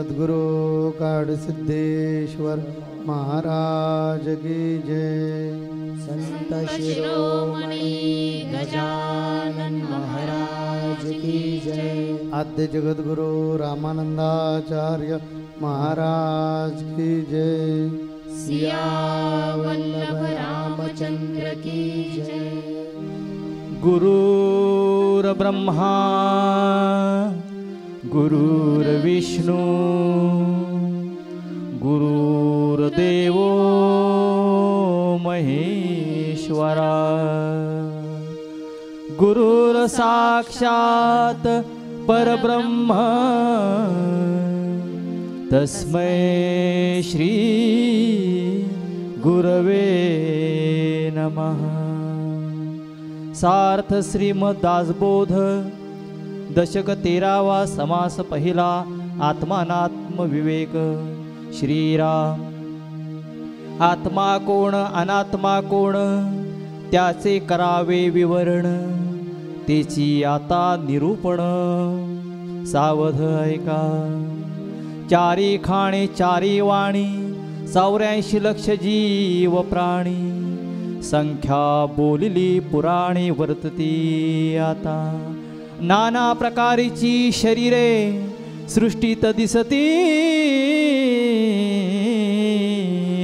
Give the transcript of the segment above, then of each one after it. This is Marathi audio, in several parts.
सद्गुरु काडसिद्धेश्वर महाराज की जय। संत शिरोमणि गजानन महाराज की जय। आद्य जगद्गुरु रामानंदाचार्य महाराज की जय। सिया वल्लभ रामचंद्र की जय। गुरुर्ब्रह्मा गुरुर्विष्णु गुरुर्देवो महेश्वरा गुरुर्साक्षात् परब्रह्म तस्मै श्री गुरवे नमः। सार्थ श्रीमद दासबोध दशक 13वा समास पहिला आत्मानात्म विवेक। श्रीराम आत्मा कोण अनात्मा कोण त्याचे करावे विवरण तेची आता निरूपण सावध ऐका। चारी खाणे चारी वाणी 84 लक्ष जीव प्राणी संख्या बोलिली पुराणी वर्तती आता। नाना प्रकारीची शरीरे सृष्टीत दिसती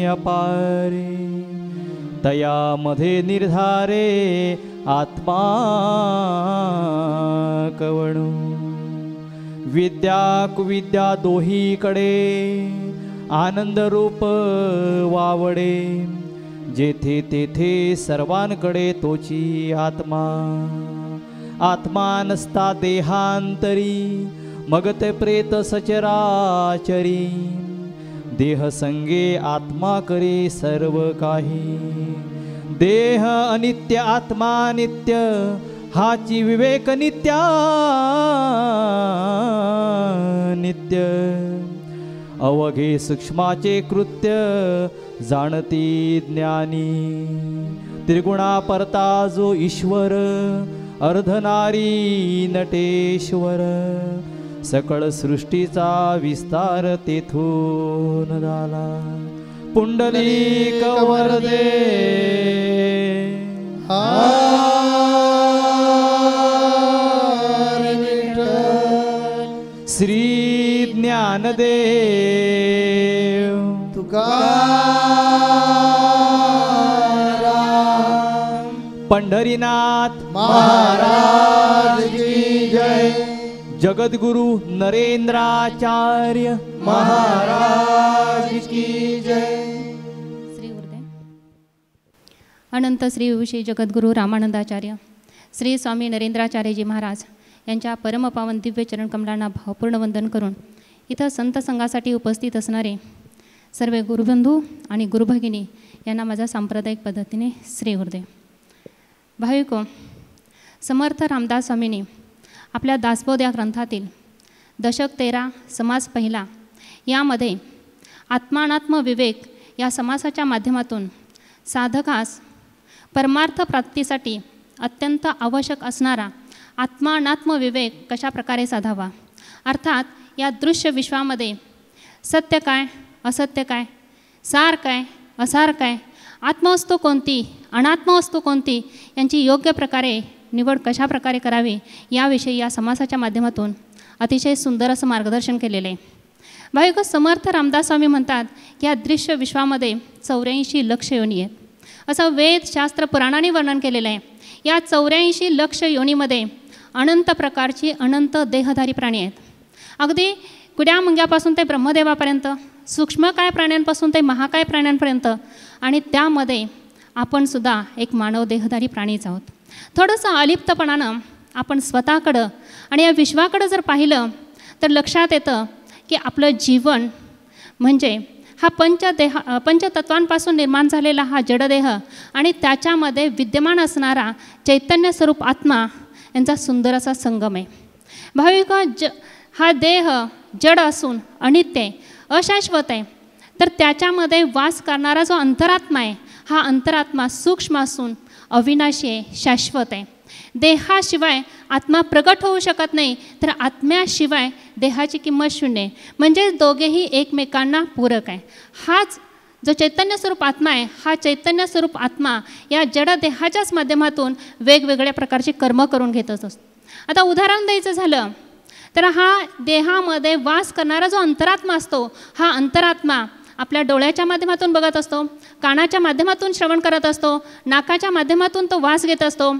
अपारे तयामध्ये निर्धारे आत्मा कवणू। विद्या कुविद्या दोहीकडे आनंद रूप वावडे जेथे तेथे सर्वांकडे तोची आत्मा। आत्मा नसता देहांतरी मग ते प्रेत सचराचरी देह संगे आत्मा करे सर्व काही। देह अनित्य आत्मा नित्य हाची विवेक नित्या नित्य। अवघे सूक्ष्माचे कृत्य जाणती ज्ञानी त्रिगुणा परता जो ईश्वर अर्धनारी नटेश्वर सकळ सृष्टीचा विस्तार तेथून झाला। पुंडलिक वरदे हरी विठ्ठल श्री ज्ञानदेव तुकाराम पंढरीनाथ महाराज की जय। जगद्गुरु नरेंद्राचार्य महाराज की जय। श्री गुरुदेव अनंत श्री विभूषी जगद्गुरु रामानंदाचार्य श्री स्वामी नरेंद्राचार्यजी महाराज यांच्या परमपावन दिव्य चरणकमलांना भावपूर्ण वंदन करून इथं संत संघासाठी उपस्थित असणारे सर्व गुरुबंधू आणि गुरुभगिनी यांना माझा सांप्रदायिक पद्धतीने श्री गुरुदेव। भाविको, समर्थ रामदास स्वामींनी आपल्या दासबोध या ग्रंथातील दशक 13 समास पहिला यामध्ये आत्मानात्म विवेक या समासाच्या माध्यमातून साधकास परमार्थ प्राप्तीसाठी अत्यंत आवश्यक असणारा आत्मानात्म विवेक कशा प्रकारे साधावा, अर्थात या दृश्य विश्वामध्ये सत्य काय असत्य काय, सार काय असार काय, आत्मवस्तू कोणती अनात्मवस्तू कोणती यांची योग्य प्रकारे निवड कशा प्रकारे करावी याविषयी या समासाच्या माध्यमातून अतिशय सुंदर असं मार्गदर्शन केलेलं आहे। भाविक, समर्थ रामदास स्वामी म्हणतात की या दृश्य विश्वामध्ये 84 लक्ष योनी आहेत असं वेद शास्त्र पुराणाने वर्णन केलेलं आहे। या 84 लक्ष योनीमध्ये अनंत प्रकारची अनंत देहधारी प्राणी आहेत। अगदी कुड्या मुंग्यापासून ते ब्रह्मदेवापर्यंत, सूक्ष्म काय प्राण्यांपासून ते महाकाय प्राण्यांपर्यंत, आणि त्यामध्ये आपण सुद्धा एक मानव देहधारी प्राणीच आहोत। थोडंसं अलिप्तपणानं आपण स्वतःकडं आणि या विश्वाकडं जर पाहिलं तर लक्षात येतं की आपलं जीवन म्हणजे हा पंचतत्वांपासून निर्माण झालेला हा जडदेह आणि त्याच्यामध्ये विद्यमान असणारा चैतन्य स्वरूप आत्मा यांचा सुंदर असा संगम आहे। भाविक, हा देह जड असून अनित्य आहे, अशाश्वत आहे, तर त्याच्यामध्ये वास करणारा जो अंतरात्मा आहे हा अंतरात्मा सूक्ष्म असून अविनाशी आहे, शाश्वत आहे। देहाशिवाय आत्मा प्रगट होऊ शकत नाही, तर आत्म्याशिवाय देहाची किंमत शून्य आहे. म्हणजे दोघेही एकमेकांना पूरक आहे. हाच जो चैतन्य स्वरूप आत्मा आहे, हा चैतन्य स्वरूप आत्मा या जड देहाच्याच माध्यमातून वेगवेगळ्या प्रकारची कर्म करून घेत असतो. आता उदाहरण द्यायचं झालं तर हा देहामध्ये वास करणारा जो अंतरात्मा असतो, हा अंतरात्मा आपल्या डोळ्याच्या माध्यमातून बघत असतो, कानाच्या माध्यमातून श्रवण करत असतो, नाकाच्या माध्यमातून तो वास घेत असतो,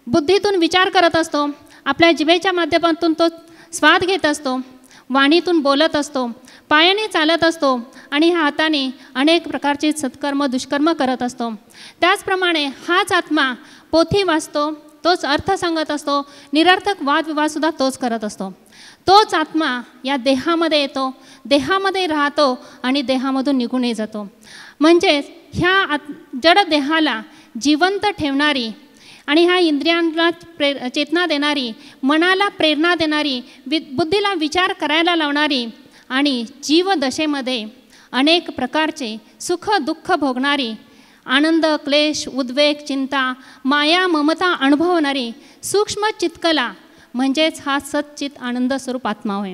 बुद्धीतून विचार करत असतो, आपल्या जिभेच्या माध्यमातून तो स्वाद घेत असतो, वाणीतून बोलत असतो, पायाने चालत असतो आणि हाताने अनेक प्रकारचे सत्कर्म दुष्कर्म करत असतो. त्याचप्रमाणे हाच आत्मा पोथी वाचतो, तोच अर्थ सांगत असतो, निरर्थक वादविवादसुद्धा तोच करत असतो. तोच आत्मा या देहामध्ये येतो, देहामध्ये राहतो आणि देहामधून निघूनही जातो. म्हणजेच ह्या जड देहाला जिवंत ठेवणारी आणि ह्या इंद्रियांना चेतना देणारी, मनाला प्रेरणा देणारी, बुद्धीला विचार करायला लावणारी आणि जीवदशेमध्ये अनेक प्रकारचे सुख दुःख भोगणारी, आनंद क्लेश उद्वेग चिंता माया ममता अनुभवणारी सूक्ष्म चित्कला म्हणजेच हा सच्चित आनंद स्वरूप आत्मा होय.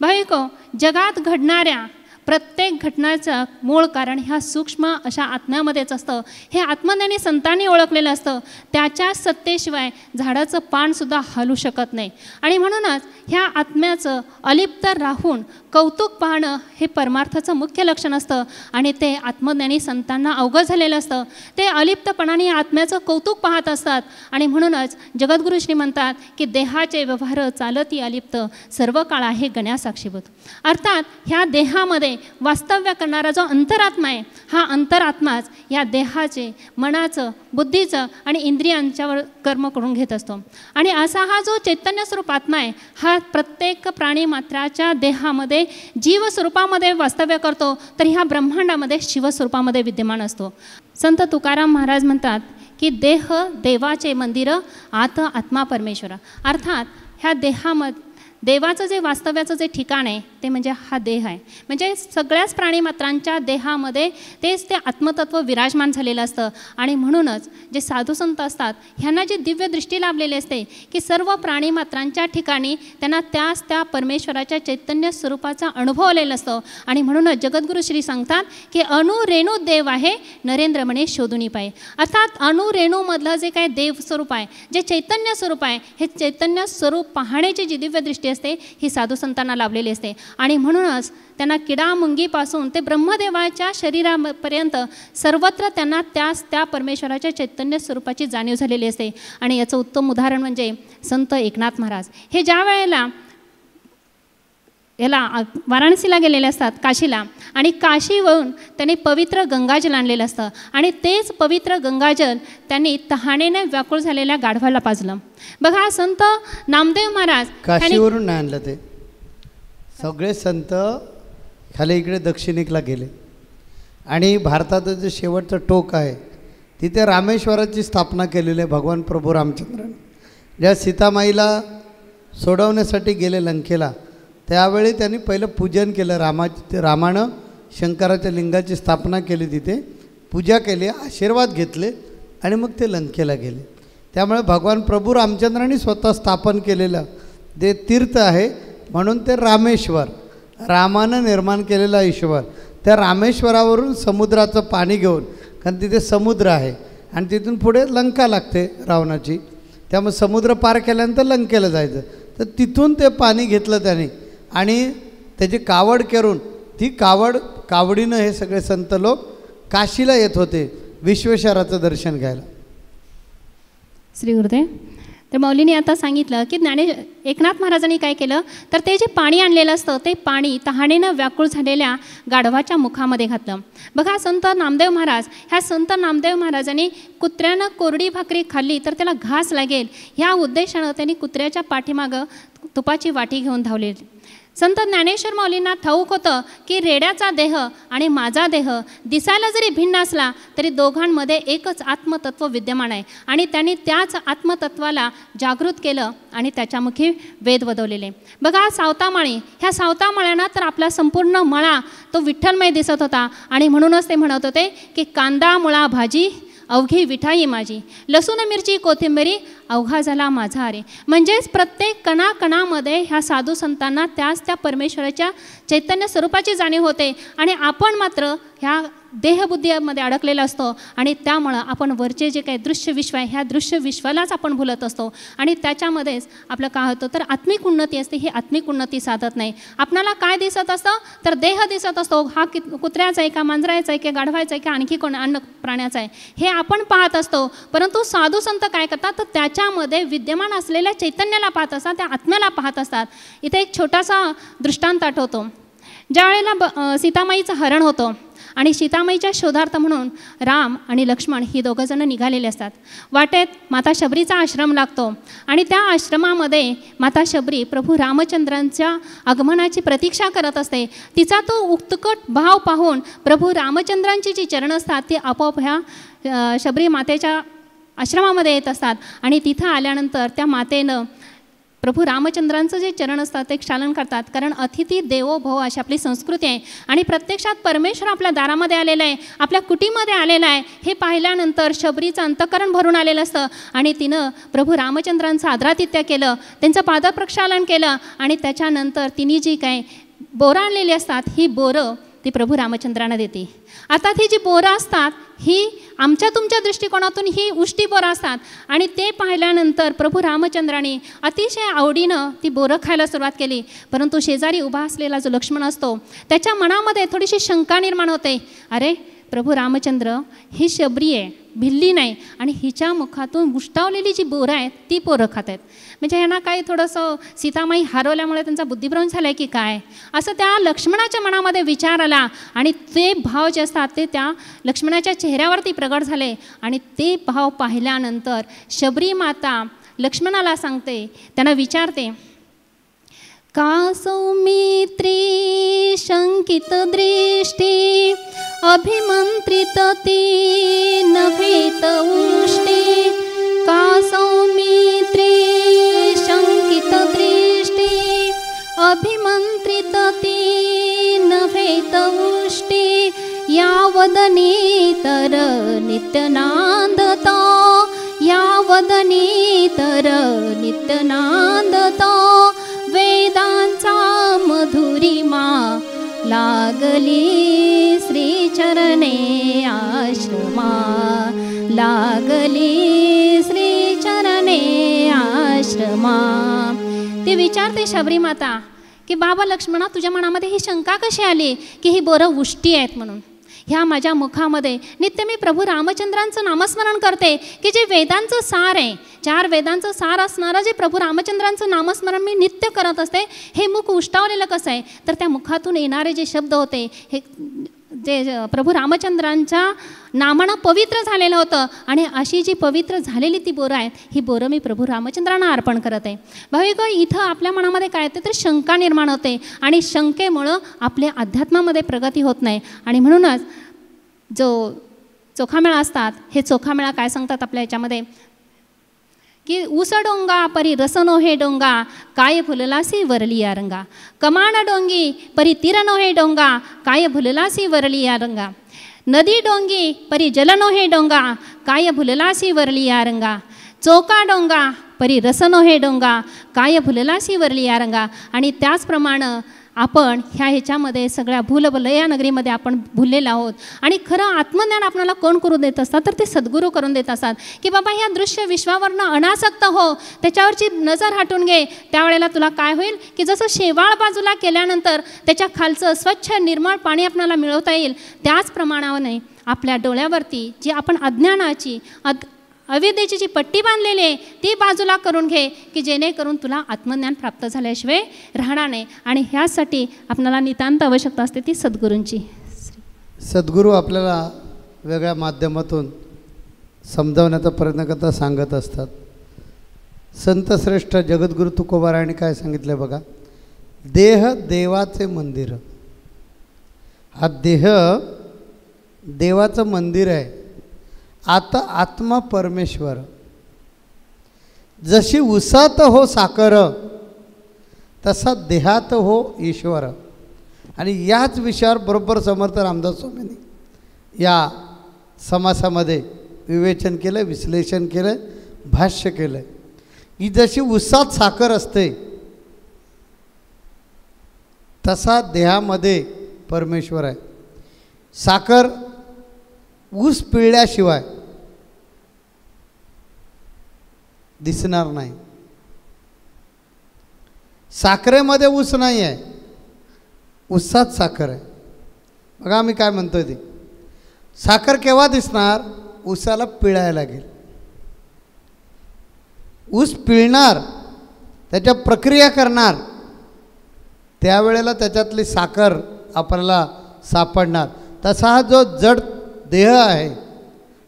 भाविको, जगात घडणाऱ्या प्रत्येक घटनाचं मूळ कारण ह्या सूक्ष्म अशा आत्म्यामध्येच असतं. हे आत्मज्ञानी संतांनी ओळखलेलं असतं. त्याच्या सत्तेशिवाय झाडाचं पानसुद्धा हलू शकत नाही. आणि म्हणूनच ह्या आत्म्याचं अलिप्त राहून कौतुक पाहणं हे परमार्थाचं मुख्य लक्षण असतं आणि ते आत्मज्ञानी संतांना अवगत झालेलं असतं. ते अलिप्तपणाने आत्म्याचं कौतुक पाहत असतात आणि म्हणूनच जगद्गुरू श्री म्हणतात की देहाचे व्यवहार चालती अलिप्त, सर्व काळ आहे गण्या साक्षीभूत. अर्थात ह्या देहामध्ये वास्तव्य करणारा जो अंतरात्मा आहे, हा अंतरात्माच या देहाचे मनाचं बुद्धीचं आणि इंद्रियांच्यावर कर्म करून घेत असतो. आणि असा हा जो चैतन्य स्वरूप आत्मा आहे, हा प्रत्येक प्राणी मात्राच्या देहामध्ये जीवस्वरूपामध्ये वास्तव्य करतो, तर ह्या ब्रह्मांडामध्ये शिवस्वरूपामध्ये विद्यमान असतो. संत तुकाराम महाराज म्हणतात की देह देवाचे मंदिर, आत आत्मा परमेश्वर. अर्थात ह्या देहामध्ये देवाचं जे वास्तव्याचं जे ठिकाण आहे ते म्हणजे हा देह आहे. म्हणजे सगळ्याच प्राणीमात्रांच्या देहामध्ये तेच ते आत्मतत्व विराजमान झालेलं असतं. आणि म्हणूनच जे साधुसंत असतात ह्यांना जी दिव्य दृष्टी लाभलेली असते की सर्व प्राणीमात्रांच्या ठिकाणी त्यांना त्या परमेश्वराच्या चैतन्य स्वरूपाचा अनुभव आलेला असतो. आणि म्हणूनच जगद्गुरू श्री सांगतात की अणु रेणू देव आहे, नरेंद्र म्हणे शोधुनी पाय. अर्थात अणु रेणूमधलं जे काही देव स्वरूप आहे, जे चैतन्य स्वरूप आहे, हे चैतन्य स्वरूप पाहण्याची जी दिव्य दृष्टी असते ही साधू संतांना लाभलेली असते. आणि म्हणूनच त्यांना किडा मुंगीपासून ते ब्रह्मदेवाच्या शरीरापर्यंत सर्वत्र त्यांना त्या परमेश्वराच्या चैतन्य स्वरूपाची जाणीव झालेली असते. आणि याचं उत्तम उदाहरण म्हणजे संत एकनाथ महाराज. हे ज्या वेळेला वाराणसीला गेलेले असतात, काशीला, आणि काशीवरून त्यांनी पवित्र गंगाजल आणलेलं असतं आणि तेच पवित्र गंगाजल त्यांनी तहानेने व्याकुळ झालेल्या गाढवाला पाजलं. बघा, संत नामदेव महाराज काशीवरून नाही आणलं, ते सगळे संत खाली इकडे दक्षिणेकला गेले आणि भारताचं जे शेवटचं टोक आहे तिथे रामेश्वराची स्थापना केलेली आहे भगवान प्रभू रामचंद्राने. ज्या सीतामाईला सोडवण्यासाठी गेले लंकेला, त्यावेळी त्यांनी पहिलं पूजन केलं. रामानं शंकराच्या लिंगाची स्थापना केली, तिथे पूजा केली, आशीर्वाद घेतले आणि मग ते लंकेला गेले. त्यामुळे भगवान प्रभू रामचंद्रांनी स्वतः स्थापन केलेलं ते तीर्थ आहे, म्हणून ते रामेश्वर, रामानं निर्माण केलेला ईश्वर. त्या रामेश्वरावरून समुद्राचं पाणी घेऊन, कारण तिथे समुद्र आहे आणि तिथून पुढे लंका लागते रावणाची, त्यामुळे समुद्र पार केल्यानंतर लंकेला जायचं. तर तिथून ते पाणी घेतलं त्याने आणि त्याची कावड करून ती कावडीनं हे सगळे संत लोक काशीला येत होते विश्वेश्वराचं दर्शन घ्यायला. श्री गुरुदेव. तर मौलीने आता सांगितलं की एकनाथ महाराजांनी काय केलं, तर ते जे पाणी आणलेलं असतं ते पाणी तहानेनं व्याकुळ झालेल्या गाढवाच्या मुखामध्ये घातलं. बघा, संत नामदेव महाराज, ह्या संत नामदेव महाराजांनी कुत्र्यानं कोरडी भाकरी खाल्ली तर त्याला घास लागेल, ह्या उद्देशानं त्यांनी कुत्र्याच्या पाठीमागं तुपाची वाटी घेऊन धावले. संत ज्ञानेश्वर माऊलींना ठाऊक होतं की रेड्याचा देह आणि माझा देह दिसायला जरी भिन्न असला तरी दोघांमध्ये एकच आत्मतत्व विद्यमान आहे आणि त्यांनी त्याच आत्मतत्वाला जागृत केलं आणि त्याच्यामुखी वेद वदवलेले. बघा, सावतामाळी, ह्या सावतामाळ्यांना तर आपला संपूर्ण मळा तो विठ्ठलमय दिसत होता आणि म्हणूनच ते म्हणत होते की कांदा मुळा भाजी अवघी विठाई माझी, लसूण मिरची कोथिंबिरी अवघा झाला माझा अरे. म्हणजेच प्रत्येक कणाकणामध्ये ह्या साधू संतांना त्या परमेश्वराच्या चैतन्य स्वरूपाची जाणीव होते आणि आपण मात्र ह्या देहबुद्धीमध्ये अडकलेला असतो आणि त्यामुळं आपण वरचे जे काही दृश्य विश्व आहे ह्या दृश्य विश्वालाच आपण भुलत असतो आणि त्याच्यामध्येच आपलं काय होतं तर आत्मिक उन्नती असते, ही आत्मिक उन्नती साधत नाही. आपणाला काय दिसत असतं तर देह दिसत असतो, हा कुत्र्याचा आहे का, मांजराचा आहे की गाढवायचा आहे की आणखी कोण अन्न प्राण्याचा आहे हे आपण पाहत असतो. परंतु साधू संत काय करतात तर त्याच्यामध्ये विद्यमान असलेल्या चैतन्याला पाहत असतात, त्या आत्म्याला पाहत असतात. इथे एक छोटासा दृष्टांत आठवतो. ज्या वेळेला सीतामाईचं हरण होतं आणि सीतामाईच्या शोधार्थ म्हणून राम आणि लक्ष्मण ही दोघंजणं निघालेले असतात. वाटेत माता शबरीचा आश्रम लागतो आणि त्या आश्रमामध्ये माता शबरी प्रभू रामचंद्रांच्या आगमनाची प्रतीक्षा करत असते. तिचा तो उत्कट भाव पाहून प्रभू रामचंद्रांची जी चरणं असतात ती आपोआप ह्या शबरी मातेच्या आश्रमामध्ये येत असतात आणि तिथं आल्यानंतर त्या मातेनं प्रभू रामचंद्रांचं जे चरण असतात ते क्षालन करतात. कारण अतिथी देवो भव अशी आपली संस्कृती आहे आणि प्रत्यक्षात परमेश्वर आपल्या दारामध्ये आलेला आहे, आपल्या कुटीमध्ये आलेला आहे हे पाहिल्यानंतर शबरीचं अंतःकरण भरून आलेलं असतं आणि तिनं प्रभू रामचंद्रांचं आदरातिथ्य केलं, त्यांचं पादप्रक्षालन केलं आणि त्याच्यानंतर तिने जी काय बोरं आणलेली असतात ही बोरं ती प्रभू रामचंद्रांना देते. आता ती जी बोरं असतात ही आमच्या तुमच्या दृष्टिकोनातून ही उष्टी बोरं असतात आणि ते पाहिल्यानंतर प्रभू रामचंद्राने अतिशय आवडीनं ती बोरं खायला सुरुवात केली. परंतु शेजारी उभा असलेला जो लक्ष्मण असतो त्याच्या मनामध्ये थोडीशी शंका निर्माण होते. अरे प्रभू रामचंद्र ही शबरी आहे, भिल्ली नाही आणि हिच्या मुखातून उष्टावलेली जी बोरं आहेत ती पोरं खात आहेत. म्हणजे ह्यांना काही थोडंसं सीतामाई हरवल्यामुळे त्यांचा बुद्धिभ्रम झाला आहे की काय असं त्या लक्ष्मणाच्या मनामध्ये विचार आला आणि ते भाव जे असतात ते त्या लक्ष्मणाच्या चेहऱ्यावरती प्रगट झाले आणि ते भाव पाहिल्यानंतर शबरी माता लक्ष्मणाला सांगते, त्यांना विचारते, का सौमित्री शंकित दृष्टी अभिमंत्रित ती नभेत उष्टी. का सौमित्री शंकित दृष्टी अभिमंत्रित ती नभेत उष्टी. या वदनी तर नित्यनांदता, या वदनी तर नित्यनांदता. वेदांचा मधुरिमा लागली श्रीचरणे आश्रमा, लागली श्रीचरणे आश्रमा. ते विचारते शबरी माता की बाबा लक्ष्मणा तुझ्या मनामध्ये ही शंका कशी आली की ही बोरं उष्टी आहेत म्हणून. ह्या माझ्या मुखामध्ये नित्य मी प्रभू रामचंद्रांचं नामस्मरण करते की जे वेदांचं सार आहे, 4 वेदांचं सार असणारं जे प्रभू रामचंद्रांचं नामस्मरण मी नित्य करत असते. हे मुख उष्टावलेलं कसं आहे तर त्या मुखातून येणारे जे शब्द होते हे जे प्रभू रामचंद्रांच्या नामानं पवित्र झालेलं होतं आणि अशी जी पवित्र झालेली ती बोरं आहेत ही बोरं मी प्रभू रामचंद्रांना अर्पण करत आहे. भाविक इथं आपल्या मनामध्ये काय येते तर शंका निर्माण होते आणि शंकेमुळं आपल्या अध्यात्मामध्ये प्रगती होत नाही. आणि म्हणूनच जो चोखामेळा असतात हे चोखामेळा काय सांगतात आपल्या ह्याच्यामध्ये की ऊस डोंगा परी रसनो हे डोंगा काय फुललासी वरली या रंगा. कमान डोंगी परी तीरनो हे डोंगा काय भुललासी वरली या रंगा. नदी डोंगी परी जलनो हे डोंगा काय भुललासी वरली या रंगा. चोका डोंगा परी रसनो हे डोंगा काय भुललासी वरली या रंगा. आणि त्याचप्रमाणे आपण ह्याच्यामध्ये सगळ्या भूलभुलैया नगरीमध्ये आपण भुललेलो आहोत. आणि खरं आत्मज्ञान आपल्याला कोण करून देत असतात तर ते सद्गुरू करून देत असतात की बाबा ह्या दृश्य विश्वावरनं अनासक्त हो, त्याच्यावरची नजर हटून घे. त्यावेळेला तुला काय होईल की जसं शेवाळ बाजूला केल्यानंतर त्याच्या खालचं स्वच्छ निर्मळ पाणी आपल्याला मिळवता येईल त्याच प्रमाणाने आपल्या डोळ्यावरती जी आपण अज्ञानाची अविद्येची जी पट्टी बांधलेली आहे ती बाजूला करून घे की जेणेकरून तुला आत्मज्ञान प्राप्त झाल्याशिवाय राहणार नाही. आणि ह्यासाठी आपल्याला नितांत आवश्यकता असते ती सद्गुरूंची. सद्गुरू आपल्याला वेगळ्या माध्यमातून समजावण्याचा प्रयत्न करता सांगत असतात. संतश्रेष्ठ जगद्गुरू तुकोबारायांनी काय सांगितलं बघा, देह देवाचे मंदिर. हा देह देवाचं मंदिर आहे. आता आत्मा परमेश्वर. जशी उसात हो साकर तसा देहात हो ईश्वर. आणि याच विषयावर बरोबर समर्थ रामदास स्वामींनी या समासामध्ये विवेचन केलं, विश्लेषण केलं, भाष्य केलं की जशी उसात साखर असते तसा देहामध्ये परमेश्वर आहे. साखर ऊस पिळल्याशिवाय दिसणार नाही. साखरेमध्ये ऊस नाही आहे, ऊसात साखर आहे. बघा मी काय म्हणतोय ते, साखर केव्हा दिसणार? ऊसाला पिळायला लागेल. ऊस पिळणार, त्याच्या प्रक्रिया करणार, त्यावेळेला त्याच्यातली साखर आपल्याला सापडणार. तसा हा जो जड देह आहे,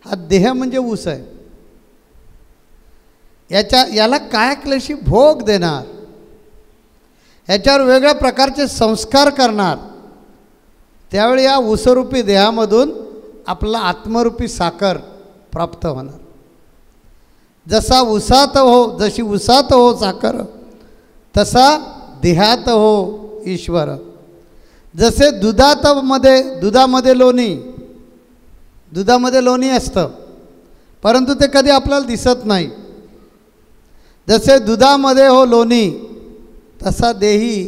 हा देह म्हणजे ऊस आहे. याला काय क्लेशी भोग देणार, याच्यावर वेगळ्या प्रकारचे संस्कार करणार. त्यावेळी या ऊसरूपी देहामधून आपला आत्मरूपी साखर प्राप्त होणार. जसा उसात हो, जशी उसात हो साखर, तसा देहात हो ईश्वर. जसे दुधामध्ये लोणी असतं, परंतु ते कधी आपल्याला दिसत नाही. जसे दुधामध्ये हो लोणी, तसा देही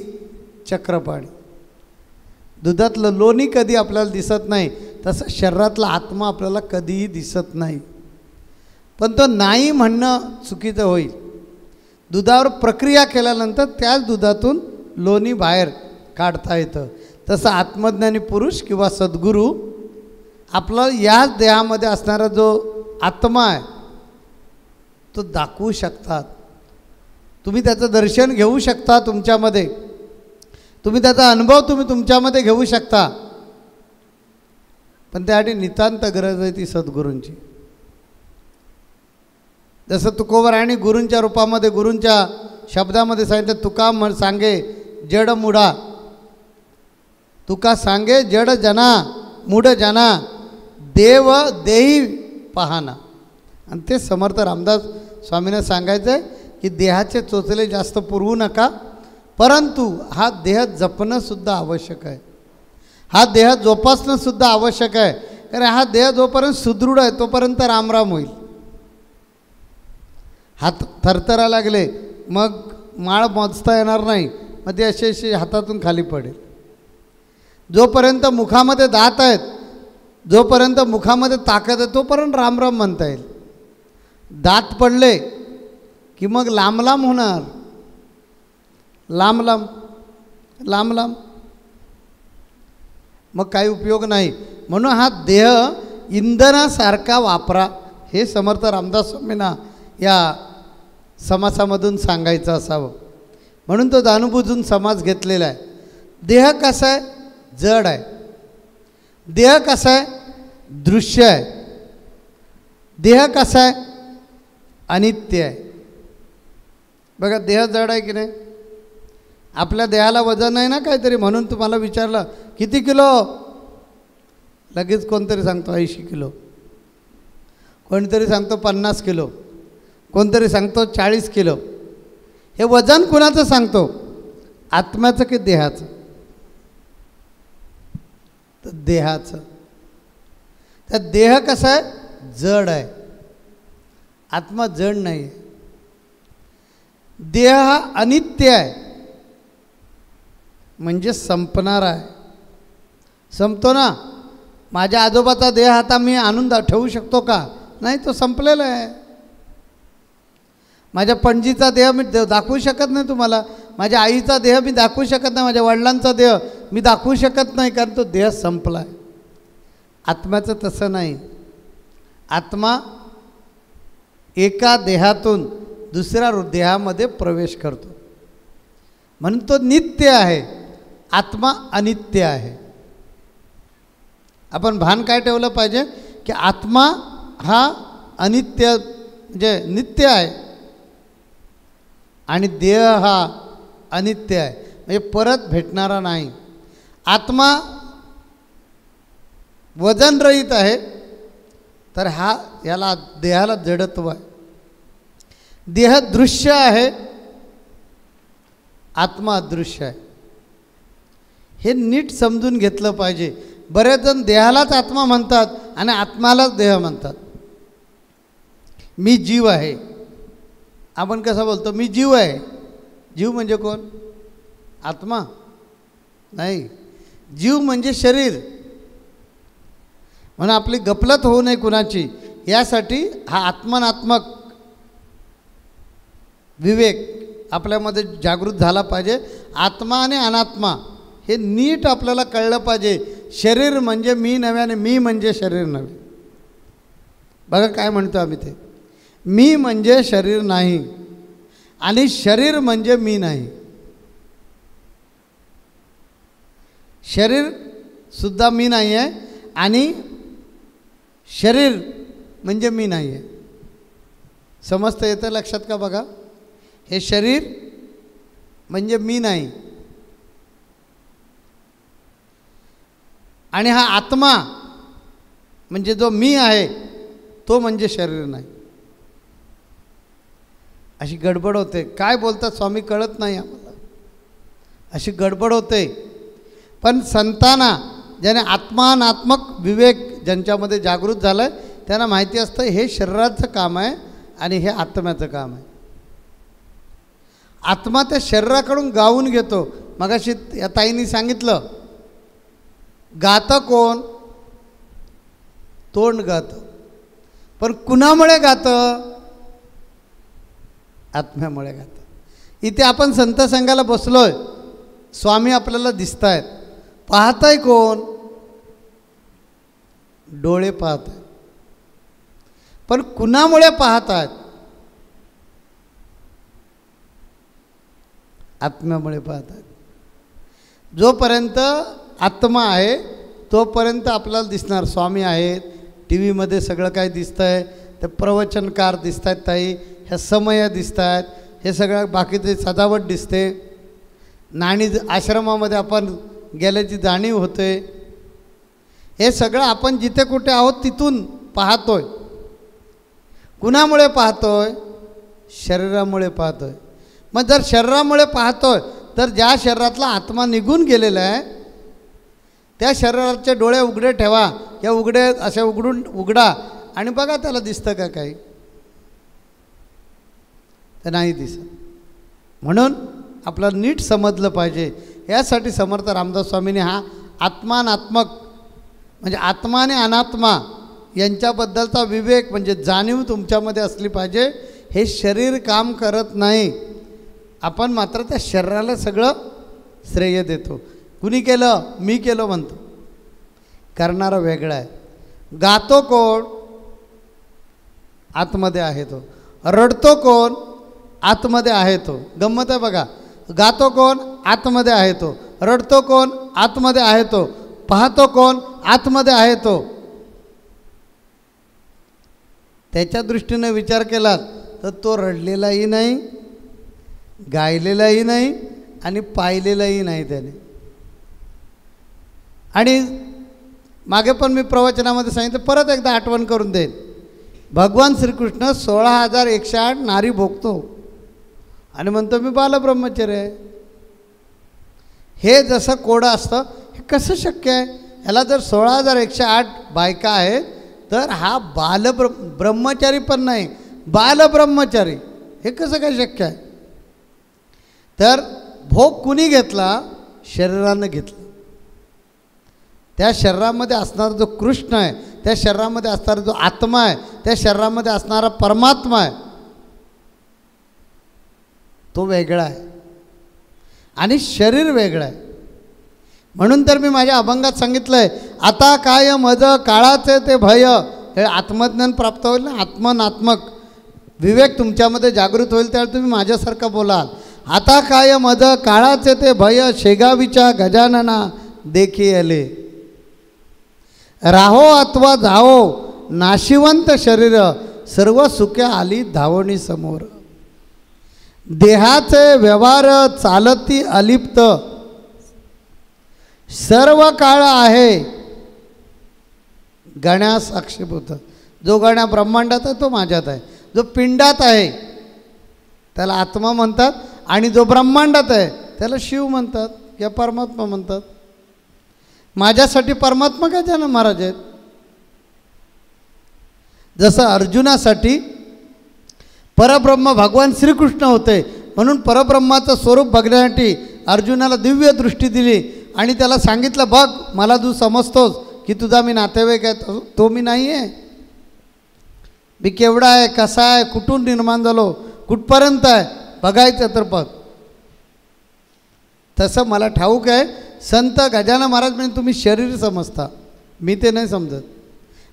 चक्रपाणी. दुधातलं लोणी कधी आपल्याला दिसत नाही, तसं शरीरातला आत्मा आपल्याला कधीही दिसत नाही. पण तो नाही म्हणणं चुकीचं होईल. दुधावर प्रक्रिया केल्यानंतर त्याच दुधातून लोणी बाहेर काढता येतं. तसं आत्मज्ञानी पुरुष किंवा सद्गुरू आपला याच देहामध्ये असणारा जो आत्मा आहे तो दाखवू शकतात. तुम्ही त्याचं दर्शन घेऊ शकता तुमच्यामध्ये, तुम्ही त्याचा अनुभव तुमच्यामध्ये घेऊ शकता. पण त्यासाठी नितांत गरज आहे ती सद्गुरूंची. जसं तुकोबरायांनी गुरूंच्या रूपामध्ये, गुरूंच्या शब्दामध्ये सांगितलं, तुका सांगे जड मुडा, तुका सांगे जड जना मूढ जना, देव देही पाहना. आणि ते समर्थ रामदास स्वामींना सांगायचं आहे की देहाचे चोचले जास्त पुरवू नका, परंतु हा देह जपणंसुद्धा आवश्यक आहे, हा देह जोपासणंसुद्धा आवश्यक आहे. कारण हा देह जोपर्यंत सुदृढ आहे तोपर्यंत रामराम होईल. हात थरथरा लागले मग माळ मोजता येणार नाही, मग ते असे हातातून खाली पडेल. जोपर्यंत मुखामध्ये दात आहेत, जोपर्यंत मुखामध्ये ताकद आहे, तोपर्यंत रामराम म्हणता येईल. दात पडले की मग लांब लांब होणार, लांब लांब लांब लांब, मग काही उपयोग नाही. म्हणून हा देह इंधनासारखा वापरा, हे समर्थ रामदास स्वामींना या समासामधून सांगायचं असावं. म्हणून तो जाणूनबुजून समाज घेतलेला आहे. देह कसा आहे? जड आहे. देह कसा आहे? दृश्य आहे. देह कसा आहे? अनित्य आहे. बघा देह जड आहे की नाही? आपल्या देहाला वजन आहे ना काहीतरी, म्हणून तुम्हाला विचारलं किती किलो, लगेच कोणतरी सांगतो 80 किलो, कोणतरी सांगतो 50 किलो, कोणतरी सांगतो 40 किलो. हे वजन कुणाचं सांगतो? आत्म्याचं की देहाचं? तर देहाचं. तर देह कसा आहे? जड आहे. आत्मा जड नाही आहे. देह हा अनित्य आहे, म्हणजे संपणारा आहे. संपतो ना. माझ्या आजोबाचा देह आता मी आणून ठेवू शकतो का? नाही, तो संपलेला आहे. माझ्या पणजीचा देह मी दाखवू शकत नाही तुम्हाला. माझ्या आईचा देह मी दाखवू शकत नाही. माझ्या वडिलांचा देह मी दाखवू शकत नाही, कारण तो देह संपला आहे. आत्म्याचं तसं नाही. आत्मा एका देहातून दुसऱ्या देहामध्ये प्रवेश करतो, म्हणून तो नित्य आहे. आत्मा अनित्य आहे. आपण भान काय ठेवलं पाहिजे की आत्मा हा अनित्य म्हणजे नित्य आहे आणि देह हा अनित्य आहे, म्हणजे परत भेटणारा नाही. आत्मा वजनरहित आहे, तर याला देहाला जडत्व आहे. देह दृश्य आहे, आत्मा अदृश्य आहे. हे नीट समजून घेतलं पाहिजे. बरेच जण देहालाच आत्मा म्हणतात आणि आत्म्यालाच देह म्हणतात. मी जीव आहे. आपण कसं बोलतो, मी जीव आहे. जीव म्हणजे कोण? आत्मा नाही, जीव म्हणजे शरीर. म्हणून आपली गफलत होऊ नये कुणाची, यासाठी हा आत्मनात्मक विवेक आपल्यामध्ये जागृत झाला पाहिजे. आत्मा आणि अनात्मा हे नीट आपल्याला कळलं पाहिजे. शरीर म्हणजे मी नव्हे आणि मी म्हणजे शरीर नव्हे. बघा काय म्हणतो आम्ही ते, मी म्हणजे शरीर नाही आणि शरीर म्हणजे मी नाही. शरीरसुद्धा मी नाही आहे आणि शरीर म्हणजे मी नाही आहे. समजतं येतं लक्षात का? बघा, हे शरीर म्हणजे मी नाही आणि हा आत्मा म्हणजे जो मी आहे तो म्हणजे शरीर नाही. अशी गडबड होते. काय बोलतात स्वामी कळत नाही आम्हाला, अशी गडबड होते. पण संतांना ज्याने आत्मानात्मक विवेक ज्यांच्यामध्ये जागृत झालं आहे त्यांना माहिती असतं हे शरीराचं काम आहे आणि हे आत्म्याचं काम आहे. आत्मा त्या शरीराकडून गाऊन घेतो. मगाशी या ताईंनी सांगितलं, गातं कोण? तोंड गातं. पण कुणामुळे गातं? आत्म्यामुळे गातं. इथे आपण संत संघाला बसलोय, स्वामी आपल्याला दिसत आहेत. पाहताय कोण? डोळे पाहत आहेत. पण कुणामुळे पाहत आहेत? आत्म्यामुळे पाहत आहेत. जोपर्यंत आत्मा आहे तोपर्यंत आपल्याला दिसणार. स्वामी आहेत, टी व्हीमध्ये सगळं काय दिसतं आहे, ते प्रवचनकार दिसत आहेत ताई, ह्या समय दिसत आहेत, हे सगळं बाकीचे सजावट दिसते, नाणी आश्रमामध्ये आपण गेल्याची जाणीव होते. हे सगळं आपण जिथे कुठे आहोत तिथून पाहतोय. कुणामुळे पाहतोय? शरीरामुळे पाहतोय. मग जर शरीरामुळे पाहतोय तर ज्या शरीरातला आत्मा निघून गेलेला आहे त्या शरीराचे डोळे उघडे ठेवा, या उघडे असे उघडा आणि बघा त्याला दिसतं का काही? तर नाही दिसत. म्हणून आपल्याला नीट समजलं पाहिजे. यासाठी समर्थ रामदास स्वामींनी हा आत्मानात्मक म्हणजे आत्मा आणि अनात्मा यांच्याबद्दलचा विवेक म्हणजे जाणीव तुमच्यामध्ये असली पाहिजे. हे शरीर काम करत नाही, आपण मात्र त्या शरीराला सगळं श्रेय देतो. कुणी केलं? मी केलं म्हणतो. करणारा वेगळा आहे. गातो कोण? आतमध्ये आहे तो. रडतो कोण? आतमध्ये आहे तो. गंमत आहे बघा. गातो कोण? आतमध्ये आहे तो. रडतो कोण? आतमध्ये आहे तो. पाहतो कोण? आतमध्ये आहे तो. त्याच्या दृष्टीने विचार केला तर तो रडलेलाही नाही, गायलेलाही नाही आणि पाहिलेलाही नाही त्याने. आणि मागे पण मी प्रवचनामध्ये सांगितलं, परत एकदा आठवण करून देईन. भगवान श्रीकृष्ण 16,108 नारी भोगतो आणि म्हणतो मी बालब्रह्मचर्य आहे. हे जसं कोडं असतं, हे कसं शक्य आहे? ह्याला जर 16,108 बायका आहेत तर हा ब्रह्मचारी पण नाही, बालब्रह्मचारी. हे कसं काय शक्य आहे? तर भोग कुणी घेतला? शरीरानं घेतला. त्या शरीरामध्ये असणारा जो कृष्ण आहे, त्या शरीरामध्ये असणारा जो आत्मा आहे, त्या शरीरामध्ये असणारा परमात्मा आहे, तो वेगळा आहे आणि शरीर वेगळं आहे. म्हणून तर मी माझ्या अभंगात सांगितलं आहे, आता काय मज काळाचे ते भय. हे आत्मज्ञान प्राप्त होईल ना, आत्मनात्मक विवेक तुमच्यामध्ये जागृत होईल, त्यावेळी तुम्ही माझ्यासारखं बोलाल. आता काय मज काळाचे ते भय, शेगावीच्या गजानना देखी आले. राहो अथवा जाओ नाशिवंत शरीर, सर्व सुखे आली धावणी समोर. देहाचे व्यवहार चालती अलिप्त, सर्व काळ आहे गण्यास आक्षेप. जो गण्या ब्रह्मांडात आहे तो माझ्यात आहे. जो पिंडात आहे त्याला आत्मा म्हणतात आणि जो ब्रह्मांडात आहे त्याला शिव म्हणतात किंवा परमात्मा म्हणतात. माझ्यासाठी परमात्मा गजानन महाराज आहेत. जसं अर्जुनासाठी परब्रह्म भगवान श्रीकृष्ण होते, म्हणून परब्रह्माचं स्वरूप बघण्यासाठी अर्जुनाला दिव्य दृष्टी दिली आणि त्याला सांगितलं, बघ मला तू समजतोस की तुझा मी नातेवाईक आहे, तो मी नाही आहे. मी केवढा आहे, कसा आहे, कुठून निर्माण झालो, कुठपर्यंत आहे बघायचं तर बघ. तसं मला ठाऊक आहे. संत गजानन महाराज म्हणजे तुम्ही शरीर समजता, मी ते नाही समजत.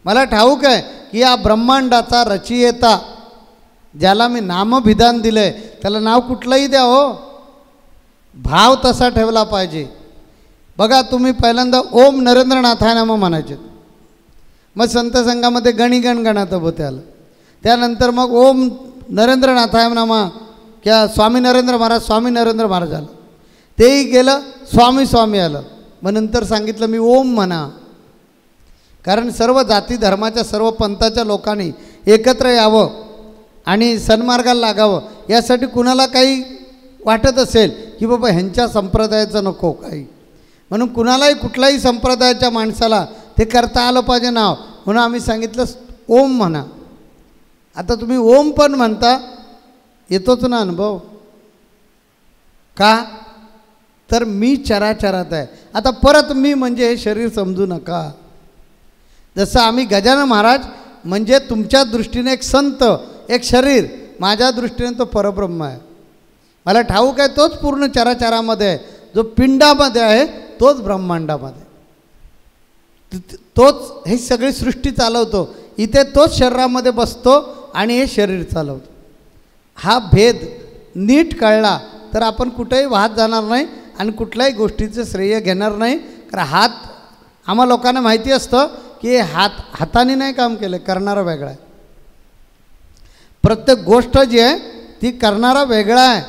मला ठाऊक आहे की या ब्रह्मांडाचा रचयिता ज्याला मी नामविधान दिलं आहे त्याला नाव कुठलंही द्या हो, भाव तसा ठेवला पाहिजे. बघा तुम्ही पहिल्यांदा ओम नरेंद्रनाथाय नमः म्हणायचे, मग संत संघामध्ये गणिगण गणात होते आलं, त्यानंतर मग ओम नरेंद्रनाथाय नमः क्या स्वामी नरेंद्र महाराज आलं, तेही गेलं, स्वामी आलं. मग नंतर सांगितलं मी ओम म्हणा, कारण सर्व जाती धर्माच्या सर्व पंथाच्या लोकांनी एकत्र यावं आणि सन्मार्गाला लागावं. यासाठी कुणाला काही वाटत असेल की बाबा ह्यांच्या संप्रदायाचं नको काही, म्हणून कुणालाही कुठल्याही संप्रदायाच्या माणसाला ते करता आलं पाहिजे नाव, म्हणून आम्ही सांगितलं ओम म्हणा. आता तुम्ही ओम पण म्हणता, येतोच ना अनुभव, का तर मी चराचरात आहे. आता परत मी म्हणजे हे शरीर समजू नका. जसं आम्ही गजानन महाराज म्हणजे तुमच्या दृष्टीने एक संत, एक शरीर, माझ्या दृष्टीने तो परब्रह्म आहे. मला ठाऊक आहे तोच पूर्ण चराचरामध्ये आहे, जो पिंडामध्ये आहे तोच ब्रह्मांडामध्ये, तोच हे सगळी सृष्टी चालवतो. इथे तोच शरीरामध्ये बसतो आणि हे शरीर चालवतो. हा भेद नीट कळला तर आपण कुठेही वाहत जाणार नाही आणि कुठल्याही गोष्टीचं श्रेय घेणार नाही. कारण हात आम्हा लोकांना माहिती असतं की हाताने नाही काम केलं, करणारा वेगळा आहे. प्रत्येक गोष्ट जी आहे ती करणारा वेगळा आहे,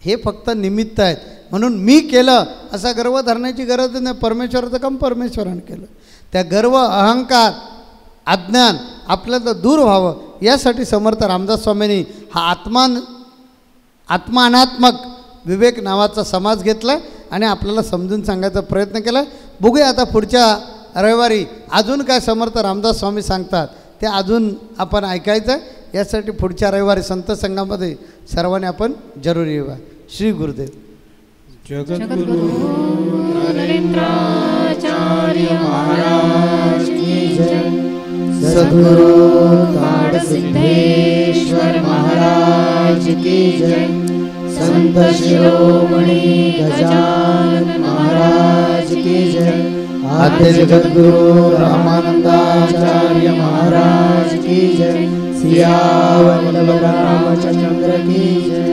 हे फक्त निमित्त आहेत. म्हणून मी केलं असा गर्व धरण्याची गरज नाही. परमेश्वराचं काम परमेश्वराने केलं. त्या गर्व, अहंकार, अज्ञान आपल्याला दूर व्हावं यासाठी समर्थ रामदास स्वामींनी हा आत्मानात्मक विवेक नावाचा समाज घेतला आणि आपल्याला समजून सांगायचा प्रयत्न केला. बघूया आता पुढच्या रविवारी अजून काय समर्थ रामदास स्वामी सांगतात ते अजून आपण ऐकायचं. यासाठी पुढच्या रविवारी संत संघामध्ये सर्वांनी आपण जरूर येऊया. श्री गुरुदेव. जगद्गुरु नरेंद्राचार्य महाराज की जय. सद्गुरु सिद्धेश्वर महाराज की जय. संत शिरोमणि गजानन महाराज की जय. आद्य जगद्गुरु रामानंदाचार्य महाराज की जय. सियावर रामचंद्र की जय.